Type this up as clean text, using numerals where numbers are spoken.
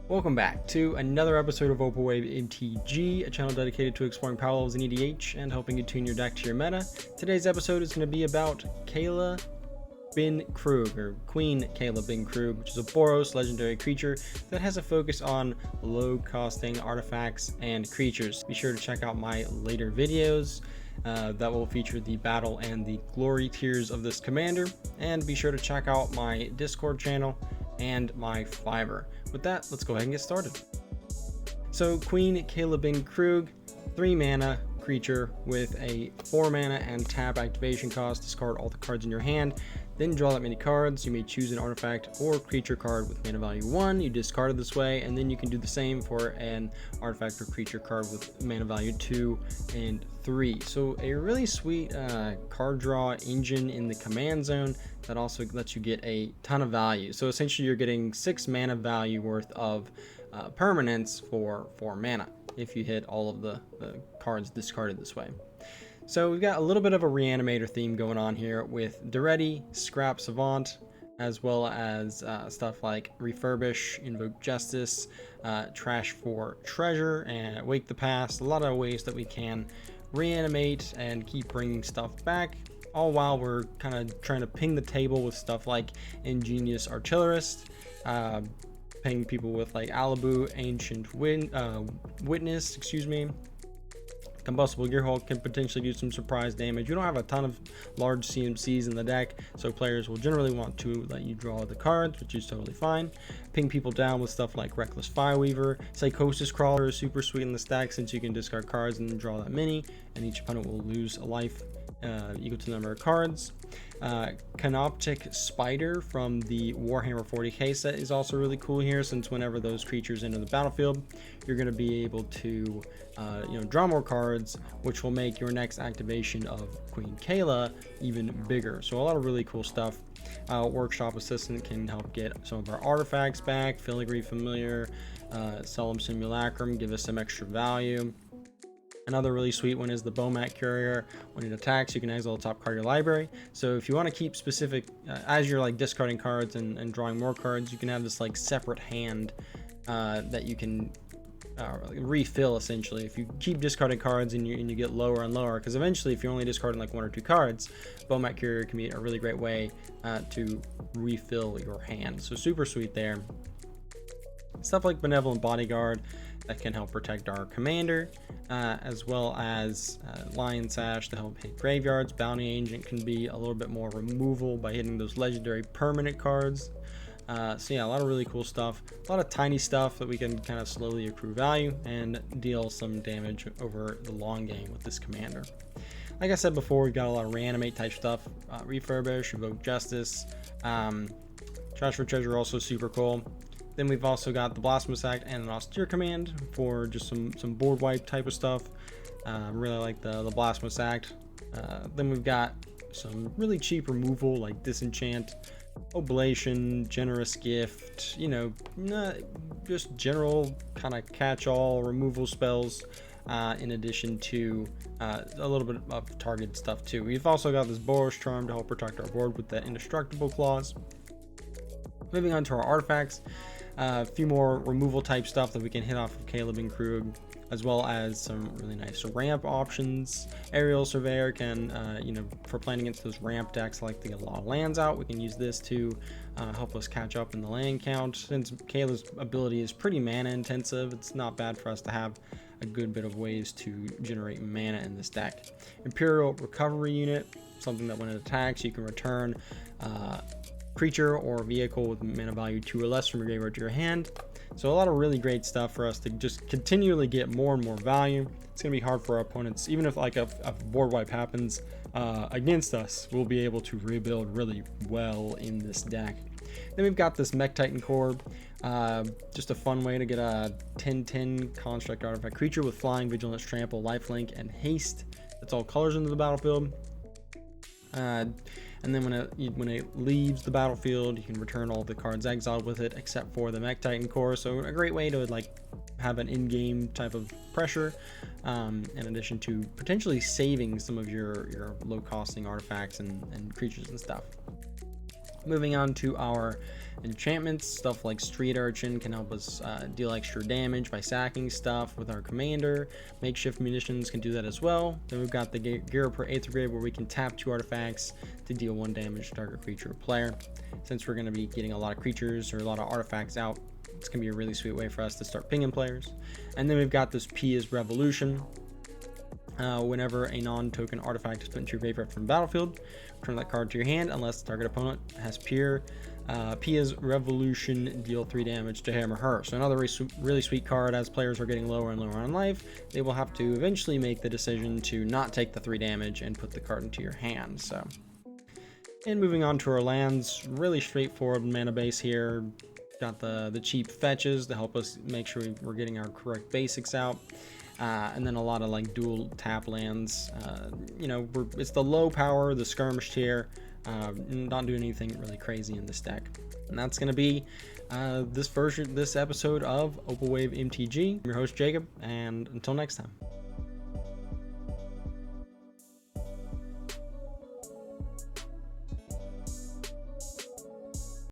Welcome back to another episode of Opalwave MTG, a channel dedicated to exploring power levels in EDH and helping you tune your deck to your meta. Today's episode is going to be about Kayla Bin-Kroog, or Queen Kayla Bin-Kroog, which is a Boros legendary creature that has a focus on low-costing artifacts and creatures. Be sure to check out my later videos that will feature the battle and the glory tiers of this commander, and be sure to check out my Discord channel and my Fiverr. With that, let's go ahead and get started. So Queen Kayla Bin-Kroog, 3 mana creature with a 4 mana and tap activation cost. Discard all the cards in your hand, then draw that many cards. You may choose an artifact or creature card with mana value 1. You discard it this way, and then you can do the same for an artifact or creature card with mana value 2 and 3. So a really sweet card draw engine in the command zone that also lets you get a ton of value. So essentially you're getting 6 mana value worth of permanence for 4 mana if you hit all of the cards discarded this way. So we've got a little bit of a reanimator theme going on here with Duretti, Scrap Savant, as well as stuff like Refurbish, Invoke Justice, Trash for Treasure, and Wake the Past. A lot of ways that we can reanimate and keep bringing stuff back, all while we're kind of trying to ping the table with stuff like Ingenious Artillerist, ping people with like Alibu, Ancient Witness, Combustible Gearhulk can potentially do some surprise damage. You don't have a ton of large CMCs in the deck, so players will generally want to let you draw the cards, which is totally fine. Ping people down with stuff like Reckless Fireweaver. Psychosis Crawler is super sweet in the stack since you can discard cards and draw that many, and each opponent will lose a life equal to the number of cards. Canoptic Spider from the Warhammer 40k set is also really cool here, since whenever those creatures enter the battlefield, you're going to be able to draw more cards, which will make your next activation of Queen Kayla even bigger. So a lot of really cool stuff. Workshop Assistant can help get some of our artifacts back. Filigree Familiar, Solemn Simulacrum, give us some extra value. Another really sweet one is the Bomat Courier. When it attacks, you can exile the top card of your library. So if you want to keep specific, as you're like discarding cards and drawing more cards, you can have this like separate hand that you can refill essentially. If you keep discarding cards and you get lower and lower, because eventually if you're only discarding like 1 or 2 cards, Bomat Courier can be a really great way to refill your hand. So super sweet there. Stuff like Benevolent Bodyguard that can help protect our commander, as well as Lion Sash to help hit graveyards. Bounty Agent can be a little bit more removal by hitting those legendary permanent cards. So yeah, a lot of really cool stuff, a lot of tiny stuff that we can kind of slowly accrue value and deal some damage over the long game with this commander. Like I said before, we've got a lot of reanimate type stuff, Refurbish, Invoke Justice, Trash for Treasure, also super cool. Then we've also got the Blasphemous Act and an Austere Command for just some board wipe type of stuff. Really like the Blasphemous Act. Then we've got some really cheap removal like Disenchant, Oblation, Generous Gift, just general kind of catch-all removal spells, in addition to a little bit of targeted stuff too. We've also got this Boros Charm to help protect our board with that Indestructible Clause. Moving on to our artifacts, a few more removal type stuff that we can hit off of Kayla Bin-Kroog, as well as some really nice ramp options. Aerial Surveyor can, for playing against those ramp decks like to get a lot of lands out, we can use this to help us catch up in the land count. Since Kayla's ability is pretty mana intensive, it's not bad for us to have a good bit of ways to generate mana in this deck. Imperial Recovery Unit, something that when it attacks, you can return creature or vehicle with mana value 2 or less from your graveyard to your hand. So a lot of really great stuff for us to just continually get more and more value. It's going to be hard for our opponents, even if like a board wipe happens against us, we'll be able to rebuild really well in this deck. Then we've got this Mech Titan Core, just a fun way to get a 10/10 construct artifact creature with flying, vigilance, trample, lifelink, and haste. That's all colors into the battlefield. And then when it leaves the battlefield, you can return all the cards exiled with it except for the Mech Titan Core. So a great way to like have an in-game type of pressure, in addition to potentially saving some of your low costing artifacts and creatures and stuff. Moving on to our enchantments, stuff like Street Urchin can help us deal extra damage by sacking stuff with our commander. Makeshift munitions can do that as well. Then we've got the Gear per Aethergrave, where we can tap 2 artifacts to deal 1 damage to target creature or player. Since we're going to be getting a lot of creatures or a lot of artifacts out, it's going to be a really sweet way for us to start pinging players. And then we've got this P is Revolution. Whenever a non-token artifact is put into your graveyard from the battlefield, return that card to your hand unless the target opponent has P is Revolution, deal 3 damage to him or her. So another really sweet card. As players are getting lower and lower on life, they will have to eventually make the decision to not take the 3 damage and put the card into your hand. So, and moving on to our lands, really straightforward mana base here. Got the cheap fetches to help us make sure we're getting our correct basics out. And then a lot of like dual tap lands. You know, it's the low power, the skirmish tier, not doing anything really crazy in this deck. And that's going to be this episode of Opal Wave MTG. I'm your host Jacob, and until next time.